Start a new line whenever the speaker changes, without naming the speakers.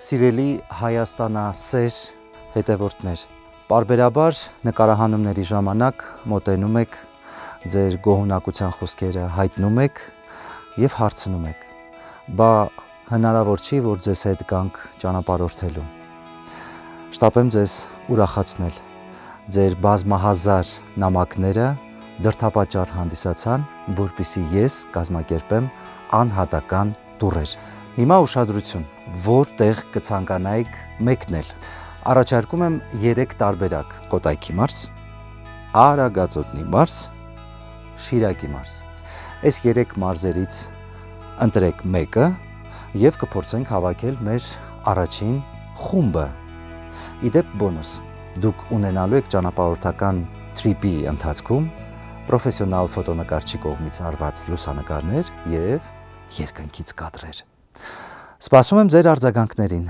Սիրելի Հայաստանասեր հետևորդներ, պարբերաբար նկարահանումների ժամանակ մոտենում եք, ձեր գոհունակության խոսքերը հայտնում եք և հարցնում եք, բա հնարավոր չի, որ ձեզ հետ գանք ճանապարհորդելու։ Շտապեմ ձեզ ուրախացնել, ձեր բազմահազար նամակները դրդապատճառ հանդիսացան, որպեսզի ես կազմակերպեմ անհատական տուրեր։ Հիմա ուշադրություն, որտեղ կցանկանայիք մեկնել։ Առաջարկում եմ 3 տարբերակ՝ Կոտայքի մարզ, Արագածոտնի մարզ, Շիրակի մարզ։ Այս 3 մարզերից ընտրեք մեկը և կփորձենք հավաքել մեր առաջին խումբը։ Իդեպ բոնուս, դուք ունենալու եք ճանապարհորդական թրիպի ընթացքում պրոֆեսիոնալ ֆոտոնկարչի կողմից արված լուսանկարներ և երկնքից կադրեր։ Սպասում եմ ձեր արձագանքներին։